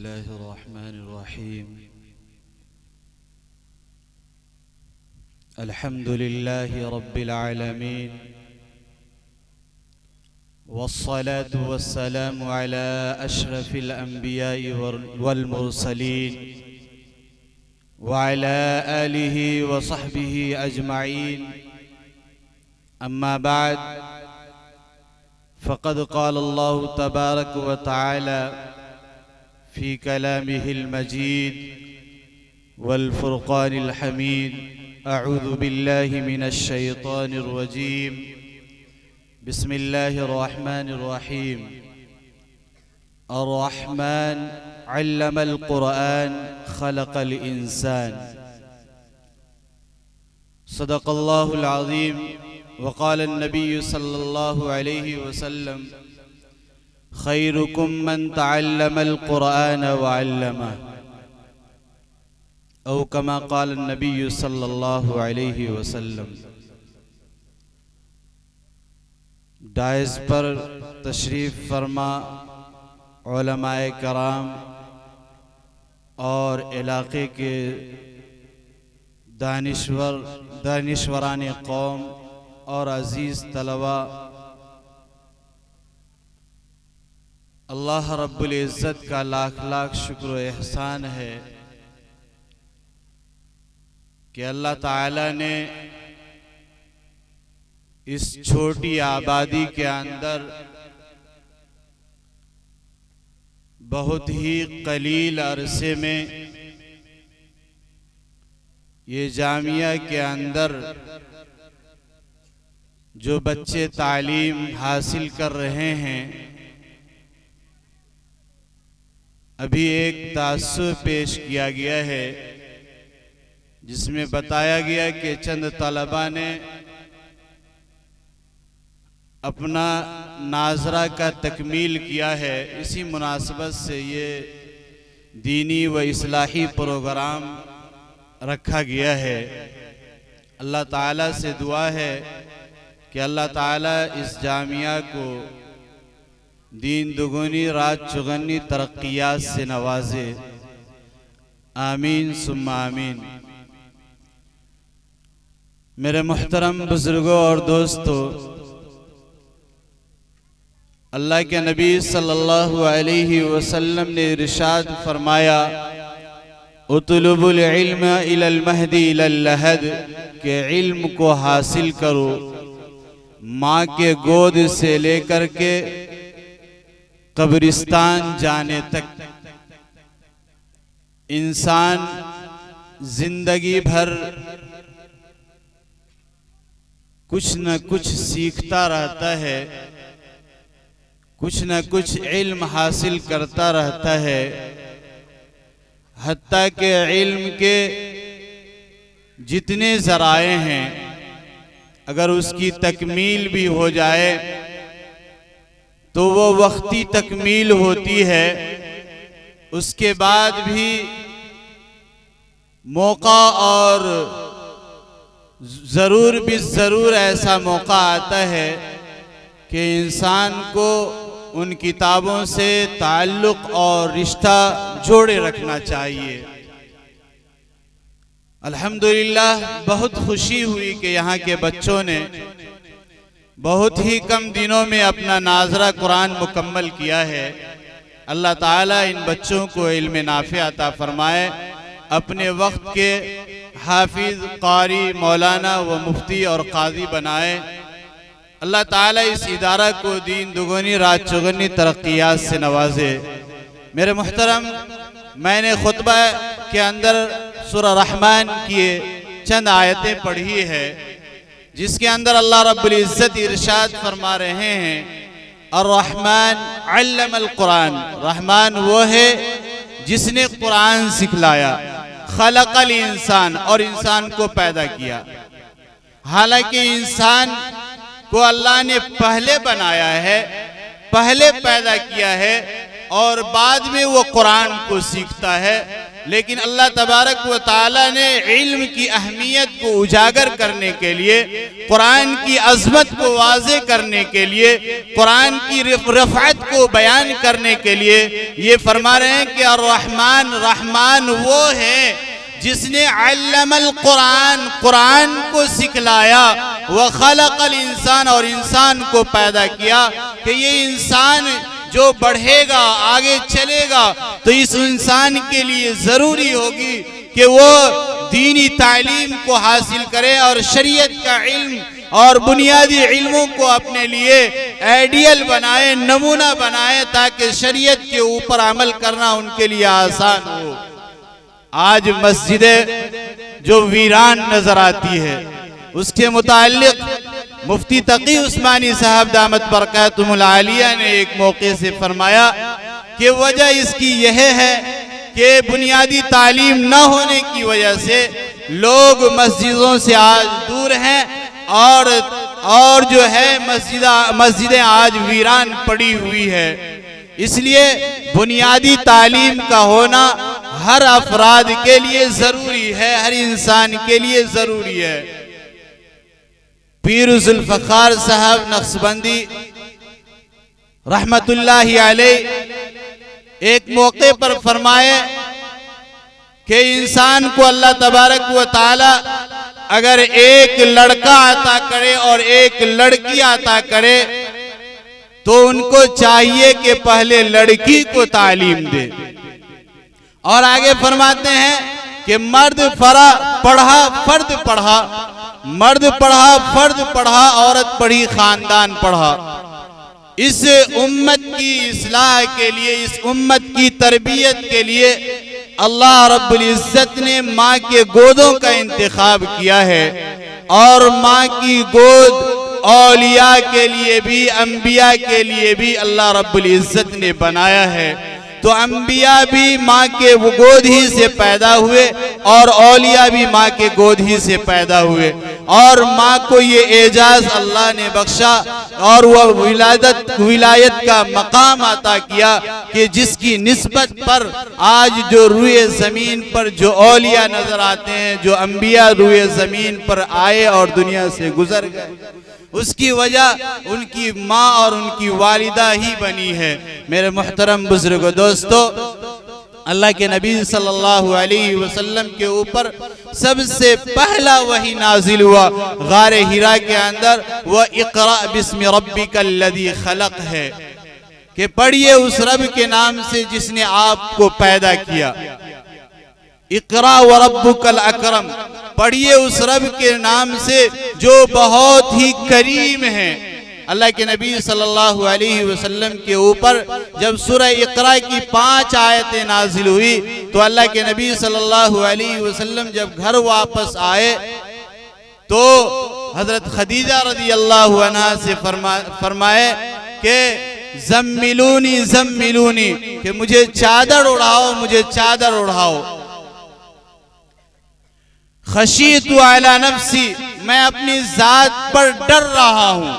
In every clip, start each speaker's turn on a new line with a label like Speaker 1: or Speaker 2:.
Speaker 1: बिस्मिल्लाहिर्रहमानिर्रहीम। अल्हम्दुलिल्लाहि रब्बिल आलमीन वस्सलातु वस्सलामु अला अशरफिल अंबिया'i वल मुरसलीन व अला आलिहि व सहबिहि अजमईन। अम्मा बाद फ़क़द क़ाल अल्लाहु तबारक व तआला फ़ी कलामिहिल मजीद वल फ़ुरक़ानिल हमीद। अऊज़ु बिल्लाहि मिनश शैतानिर रजीम। बिस्मिल्लाहिर रहमानिर रहीम। अर्रहमान अल्लमल क़ुरआन ख़लक़ल इंसान। सदक़ल्लाहुल अज़ीम। वक़ाल नबी सल्लल्लाहु अलैहि वसल्लम खैरुकुम मन तअल्लमल क़ुरआन व अल्लमह। औ कमा क़ाल नबी सल्लल्लाहु अलैहि वसल्लम। डाइस पर तशरीफ़ फरमा उलमाए कराम और इलाक़े के दानिश्वरान कौम और अज़ीज़ तलबा, अल्लाह रब्बुल इज़्ज़त का लाख लाख शुक्र व एहसान है कि अल्लाह ताला ने इस छोटी आबादी के अंदर बहुत ही कलील अरसे में ये जामिया के अंदर जो बच्चे तालीम हासिल कर रहे हैं, अभी एक तासुब पेश किया गया है जिसमें बताया गया कि चंद तलबा ने अपना नाजरा का तकमील किया है। इसी मुनासबत से ये दीनी व इस्लाही प्रोग्राम रखा गया है। अल्लाह ताला से दुआ है कि अल्लाह ताला इस जामिया को दीन दुगुनी रात चुगनी तरक्कियात से नवाजे। आमीन सुम्मा आमीन। मेरे मुहतरम बुजुर्गों और दोस्तों, अल्लाह के नबी सल्लल्लाहु अलैहि वसल्लम ने इरशाद फरमाया, उतलुबुल इल्म इलल महदी इलल लहद, के इल्म को हासिल करो माँ के गोद से लेकर के कब्रिस्तान जाने तक। इंसान जिंदगी भर कुछ न कुछ सीखता रहता है, कुछ न कुछ इल्म हासिल करता रहता है, हत्ता के इल्म के जितने ज़राए हैं अगर उसकी तकमील भी हो जाए तो वो वक्ती तकमील होती है। उसके बाद भी मौका और ज़रूर भी ज़रूर ऐसा मौका आता है कि इंसान को उन किताबों से ताल्लुक़ और रिश्ता जोड़े रखना चाहिए। अल्हम्दुलिल्लाह बहुत खुशी हुई कि यहाँ के बच्चों ने बहुत ही कम दिनों में अपना नाज़रा कुरान मुकम्मल किया है। अल्लाह ताला इन बच्चों को इल्म नाफ़े अता फरमाए, अपने वक्त के हाफिज, कारी, मौलाना व मुफ्ती और काजी बनाए। अल्लाह ताला इस इदारा को दीन दुगुनी रात चुगनी तरक्कियात से नवाजे। मेरे मुहतरम, मैंने खुतबा के अंदर सूरा रहमान की चंद आयतें पढ़ी है जिसके अंदर अल्लाह रब्बुल इज़्ज़त इरशाद फरमा रहे हैं, अर्रहमान अल्लमल क़ुरआन। रहमान वो है जिसने कुरान सिखलाया, खलक़ल इंसान, और इंसान को पैदा किया। हालांकि इंसान को अल्लाह ने पहले बनाया है, पहले पैदा किया है, और बाद में वो कुरान को सीखता है। लेकिन अल्लाह तबारक व तआला ने इल्म की अहमियत को उजागर करने के लिए, कुरान की अजमत को वाज़े करने के लिए, कुरान की रफ़अत को बयान करने के लिए ये फरमा रहे हैं कि अर्रहमान, रहमान वो है जिसने अल्लमल कुरान, कुरान को सिखलाया, व खलक़ल इंसान, और इंसान को पैदा किया कि ये इंसान जो बढ़ेगा, आगे चलेगा, तो इस इंसान के लिए ज़रूरी होगी कि वो दीनी तालीम को हासिल करे और शरीयत का इल्म और बुनियादी इल्मों को अपने लिए आइडियल बनाए, नमूना बनाए, ताकि शरीयत के ऊपर अमल करना उनके लिए आसान हो। आज मस्जिदें जो वीरान नजर आती है, उसके मुताल्लिक मुफ्ती तकी उस्मानी साहब दामत बरकातुहुल आलिया ने एक मौके से फरमाया कि वजह इसकी यह है कि बुनियादी तालीम न होने की वजह से लोग मस्जिदों से आज दूर हैं और जो है मस्जिदें आज वीरान पड़ी हुई है। इसलिए बुनियादी तालीम का होना हर अफराद के लिए जरूरी है, हर इंसान के लिए जरूरी है। पीर जुल्फ़कार साहब नक्शबंदी रहमतुल्लाहि अलैह एक मौके पर फरमाए कि इंसान को अल्लाह तबारक व तआला अगर एक लड़का अता करे और एक लड़की अता करे तो उनको चाहिए कि पहले लड़की को तालीम दे। और आगे फरमाते हैं कि मर्द पढ़ा फर्द पढ़ा, मर्द पढ़ा फर्द पढ़ा, औरत पढ़ी खानदान पढ़ा। इस उम्मत की इस्लाह के लिए, इस उम्मत की तरबियत के लिए अल्लाह रब्बुल इज्जत ने माँ के गोदों का इंतखाब किया है। और माँ की गोद औलिया के लिए भी, अंबिया के लिए भी अल्लाह रब्बुल इज्जत ने बनाया है। तो अंबिया भी माँ के गोद ही से पैदा हुए और औलिया भी माँ के गोद ही से पैदा हुए। और माँ को ये एजाज अल्लाह ने बख्शा और वह विलायत का मकाम अता किया कि जिसकी निस्बत पर आज जो रुए ज़मीन पर जो औलिया नजर आते हैं, जो अंबिया रुए ज़मीन पर आए और दुनिया से गुजर गए, उसकी वजह उनकी माँ और उनकी वालिदा ही बनी है। मेरे मोहतरम बुजुर्गो, दोस्तों, अल्लाह के नबी सल्लल्लाहु अलैहि वसल्लम के ऊपर सबसे पहला वही नाजिल हुआ गारे हिरा के अंदर, वह इक़रा बिस्मि रब्बिकल लज़ी खलक़ है कि पढ़िए उस रब के नाम से जिसने आपको पैदा किया। इक़रा व रब्बुकल अकरम, पढ़िए उस रब के नाम से जो बहुत ही करीम है। अल्लाह के नबी सल्लल्लाहु अलैहि वसल्लम के ऊपर जब सूरह इक़रा की 5 आयतें नाजिल हुई तो अल्लाह के नबी सल्लल्लाहु अलैहि वसल्लम जब घर वापस आए तो हजरत खदीजा रज़ियल्लाहु अन्हा से फरमाए कि ज़म्मिलूनी ज़म्मिलूनी, कि मुझे चादर उड़ाओ, मुझे चादर उड़ाओ। खशीतु अला नफ्सी, मैं अपनी जात पर डर रहा हूं।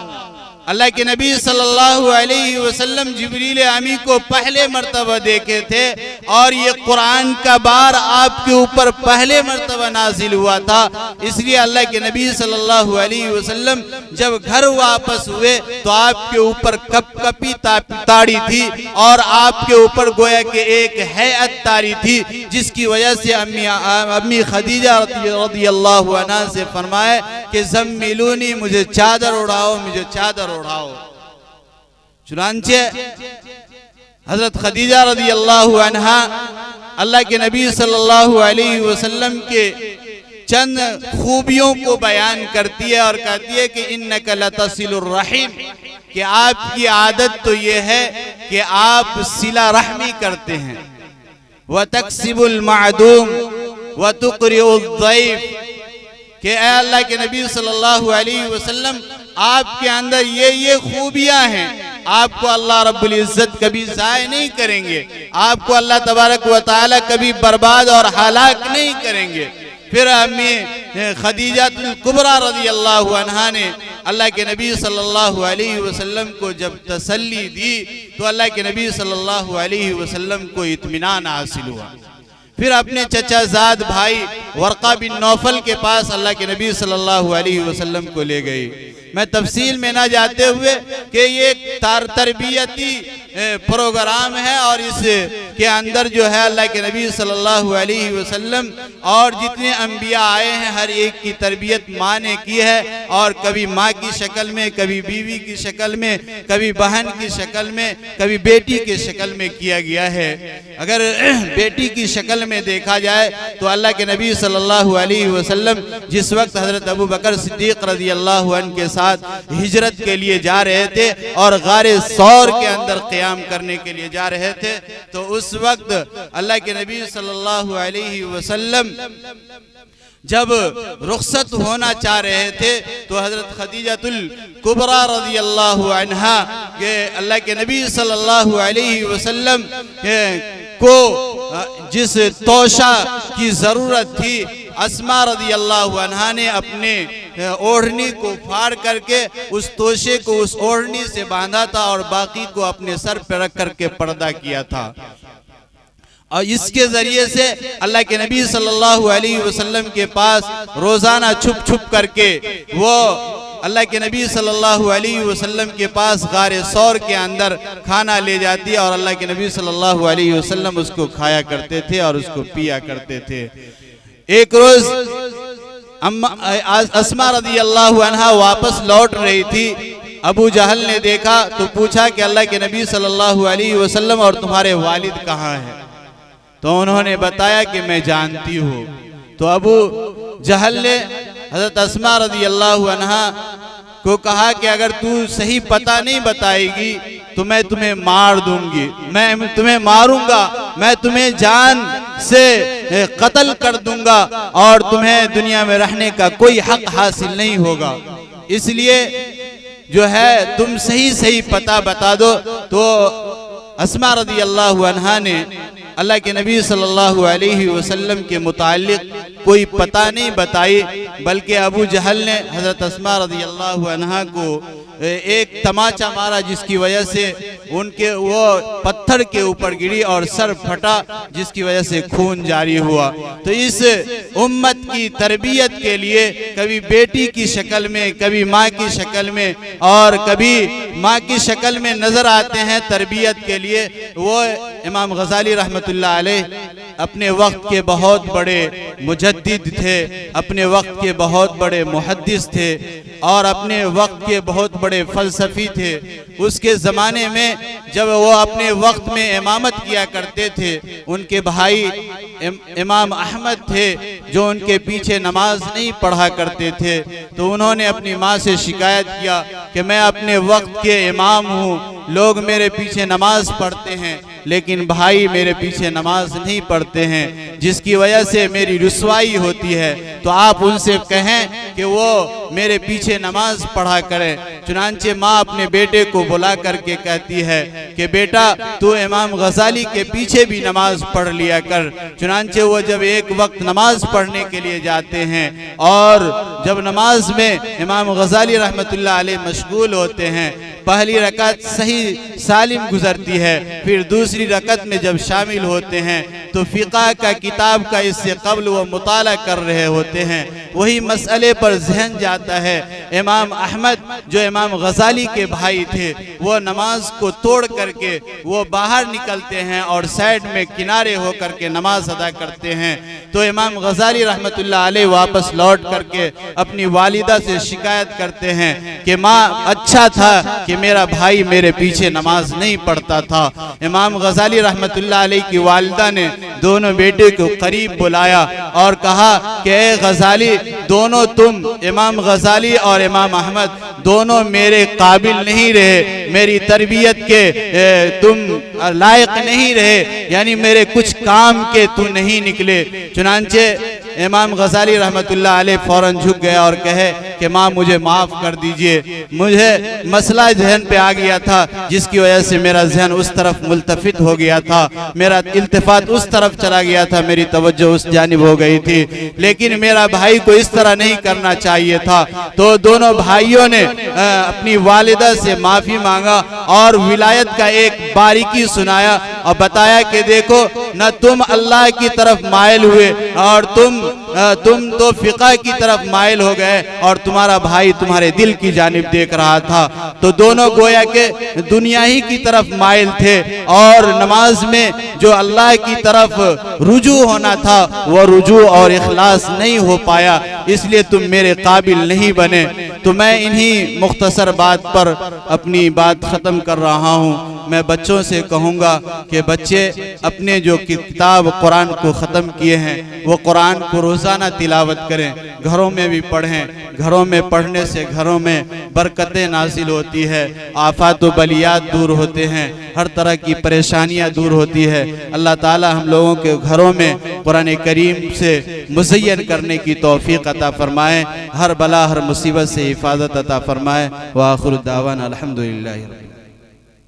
Speaker 1: अल्लाह के नबी सल्लल्लाहु अलैहि वसल्लम जिब्रील अमी को पहले मर्तबा देखे थे और ये कुरान का बार आपके ऊपर पहले मर्तबा नाजिल हुआ था। इसलिए अल्लाह के नबी सल्लल्लाहु अलैहि वसल्लम जब घर वापस हुए तो आपके ऊपर कपकपी ताड़ी थी और आपके ऊपर गोया के एक हैअत तारी थी, जिसकी वजह से अम्मी खदीजा रज़ियल्लाहु अन्हा से फरमाए कि ज़म्मिलूनी, मुझे चादर उड़ाओ, मुझे चादर उड़ाओ। चुनांचे हजरत खदीजा रज़ियल्लाहु अन्हा अल्लाह के नबी सल्लल्लाहु अलैहि वसल्लम के चंद खूबियों को बयान करती है और कहती है कि इन्नका लतसिलुर रहीम, कि आपकी आदत तो ये है कि आप सिला रहमी करते हैं। व तक्सिबुल मादूम व तुक़रिउद ज़ैफ़, कि अल्लाह के नबी सल्लल्लाहु अलैहि वसल्लम आपके अंदर ये खूबियां हैं, आपको अल्लाह रब्बुल इज्जत कभी ज़ाय नहीं करेंगे, आपको अल्लाह तबारक व तआला कभी बर्बाद और हलाक नहीं करेंगे। फिर अम्मी खदीजातुल कुबरा रज़ियल्लाहु अन्हा ने अल्लाह के नबी सल्लल्लाहु अलैहि वसल्लम को जब तसल्ली दी तो अल्लाह के नबी सल्लल्लाहु अलैहि वसल्लम को इत्मीनान हासिल हुआ। फिर अपने चचाजाद भाई वर्का बिन नौफल के पास अल्लाह के नबी सल्लल्लाहु अलैहि वसल्लम को ले गई। मैं तफसील में ना जाते हुए कि ये तरबियती प्रोग्राम है और इस के अंदर जो है अल्लाह के नबी सल्लल्लाहु अलैहि वसल्लम और जितने अंबिया आए हैं हर एक की तरबियत माँ ने की है, और कभी माँ की शक्ल में, कभी बीवी की शक्ल में, कभी बहन की शक्ल में, कभी बेटी की शक्ल में किया गया है। अगर बेटी की शक्ल में देखा जाए तो अल्लाह के नबी सल्लल्लाहु अलैहि वसल्लम जिस वक्त हजरत अबू बकर सिद्दीक रज़ी अल्लाहु अन्हु के साथ हिजरत के लिए जा रहे थे और गारे सौर के अंदर क़याम करने के लिए जा रहे थे, तो उस वक्त अल्लाह के नबी सल्लल्लाहु अलैहि वसल्लम जब रुखसत होना चाह रहे थे तो हजरत खदीजतुल कुबरा रज़ी अल्लाहु अन्हा के अल्लाह के नबी सल्लल्लाहु अलैहि वसल्लम को जिस तोशा की ज़रूरत थी, अस्मा रज़ी अल्लाहु अन्हा ने अपने ओढ़नी को फाड़ करके उस तोशे को उस ओढ़नी से बांधा था और बाकी को अपने सर पर रख करके पर्दा किया था। और इसके जरिए से अल्लाह के नबी सल्लल्लाहु अलैहि वसल्लम के पास रोजाना छुप छुप करके वो अल्लाह के नबी सल्लल्लाहु अलैहि वसल्लम के पास गारे सौर के अंदर खाना ले जाती और अल्लाह के नबी सल्लल्लाहु अलैहि वसल्लम उसको खाया करते थे और उसको पिया करते थे। एक रोज अस्मा रज़ी अल्लाहु अन्हा वापस लौट रही थी। अबू जहल ने देखा तो पूछा कि अल्लाह के नबी सल्लल्लाहु अलैहि वसल्लम और तुम्हारे वालिद कहाँ हैं? तो उन्होंने बताया कि मैं जानती हूँ। तो अबू जहल ने हज़रत अस्मा रज़ी अल्लाहु अन्हा को कहा कि अगर तू सही पता नहीं बताएगी तो मैं तुम्हें मार दूंगी, मैं तुम्हें मारूंगा, मैं तुम्हें जान से कत्ल कर दूंगा और तुम्हें दुनिया में रहने का कोई हक हासिल नहीं होगा। इसलिए जो है तुम सही सही पता बता दो। तो अस्मा रज़ी अल्लाहु अन्हा ने अल्लाह के नबी सल्लल्लाहु अलैहि वसल्लम के मुताल्लिक कोई पता नहीं बताई, बल्कि अबू जहल ने हज़रत अस्मा रज़ी अल्लाहु अन्हा को एक तमाचा मारा जिसकी वजह से उनके वो पत्थर के ऊपर गिरी और सर फटा जिसकी वजह से खून जारी हुआ। तो इस उम्मत की तरबियत के लिए कभी बेटी की शक्ल में, कभी माँ की शक्ल में और कभी माँ की शक्ल में नजर आते हैं तरबियत के लिए। वो इमाम गज़ाली रहमतुल्लाह अलैह अपने वक्त के बहुत बड़े मुजद्दिद थे, अपने वक्त के बहुत बड़े मुहद्दिस थे और अपने वक्त के बहुत बड़े फलसफी थे। उसके ज़माने में जब वो अपने वक्त में इमामत किया करते थे, उनके भाई इमाम अहमद थे जो उनके पीछे नमाज नहीं पढ़ा करते थे। तो उन्होंने अपनी माँ से शिकायत किया कि मैं अपने वक्त के इमाम हूँ, लोग मेरे पीछे नमाज पढ़ते हैं लेकिन भाई मेरे पीछे नमाज नहीं पढ़ते हैं, जिसकी वजह से मेरी रुसवाई होती है। तो आप उनसे कहें कि वो मेरे पीछे नमाज पढ़ा करें। चुनांचे माँ अपने बेटे को बुला करके कहती है कि बेटा तू इमाम गज़ाली के पीछे भी नमाज पढ़ लिया कर। चुनांचे वो जब एक वक्त नमाज पढ़ने के लिए जाते हैं और जब नमाज में इमाम गज़ाली रहमतुल्लाह अलैह मशगूल होते हैं, पहली रकात सही सालिम गुजरती है, फिर दूसरी रकत में जब शामिल होते हैं तो फ़िक़्ह का किताब का इससे कबल वो मुताला कर रहे होते हैं, वही मसले पर जहन जाता है। इमाम अहमद जो इमाम गज़ाली के भाई थे वो नमाज को तोड़ करके वो बाहर निकलते हैं और साइड में किनारे होकर के नमाज अदा करते हैं। तो इमाम गज़ाली रहमतुल्लाह अलैह वापस लौट करके अपनी वालिदा से शिकायत करते हैं कि माँ अच्छा था कि मेरा भाई मेरे पीछे नमाज नहीं पढ़ता था। इमाम गज़ाली रहमतुल्लाह अलैह की वालिदा ने दोनों बेटे को करीब बुलाया और कहा कि ए गज़ाली, दोनों तुम इमाम गज़ाली और इमाम अहमद दोनों मेरे काबिल नहीं रहे, मेरी तरबियत के तुम लायक नहीं रहे, यानी मेरे कुछ काम के तुम नहीं निकले। चुनांचे इमाम गज़ाली रहमतुल्लाह अलैह फौरन झुक गया और कहे कि माँ मुझे माफ़ कर दीजिए, मुझे मसला जहन पे आ गया था जिसकी वजह से मेरा जहन उस तरफ मुल्तफित हो गया था, मेरा इल्तिफात उस तरफ चला गया था, मेरी तवज्जो उस जानिब हो गई थी, लेकिन मेरा भाई को इस तरह नहीं करना चाहिए था। तो दोनों भाइयों ने अपनी वालिदा से माफ़ी मांगा और विलायत का एक बारीकी सुनाया और बताया कि देखो न तुम अल्लाह की तरफ माइल हुए और तुम तो फिक़ह की तरफ माइल हो गए और तुम्हारा भाई तुम्हारे दिल की जानिब देख रहा था। तो दोनों गोया के दुनिया ही की तरफ माइल थे और नमाज में जो अल्लाह की तरफ रुजू होना था वह रुजू और इखलास नहीं हो पाया, इसलिए तुम मेरे काबिल नहीं बने। तो मैं इन्हीं मुख्तसर बात पर अपनी बात ख़त्म कर रहा हूँ। मैं बच्चों से कहूँगा कि बच्चे अपने जो किताब कुरान को ख़त्म किए हैं वो कुरान को रोज़ाना तिलावत करें, घरों में भी पढ़ें। घरों में पढ़ने से घरों में बरकतें नाजिल होती है, आफात व बलियात दूर होते हैं, हर तरह की परेशानियाँ दूर होती है। अल्लाह ताला हम लोगों के घरों में कुरान करीम से मुज़य्यन करने की तौफीक अता फरमाए, हर बला हर मुसीबत से हिफाजत अता फरमाए। व आखिर दावाना अल्हम्दुलिल्लाह।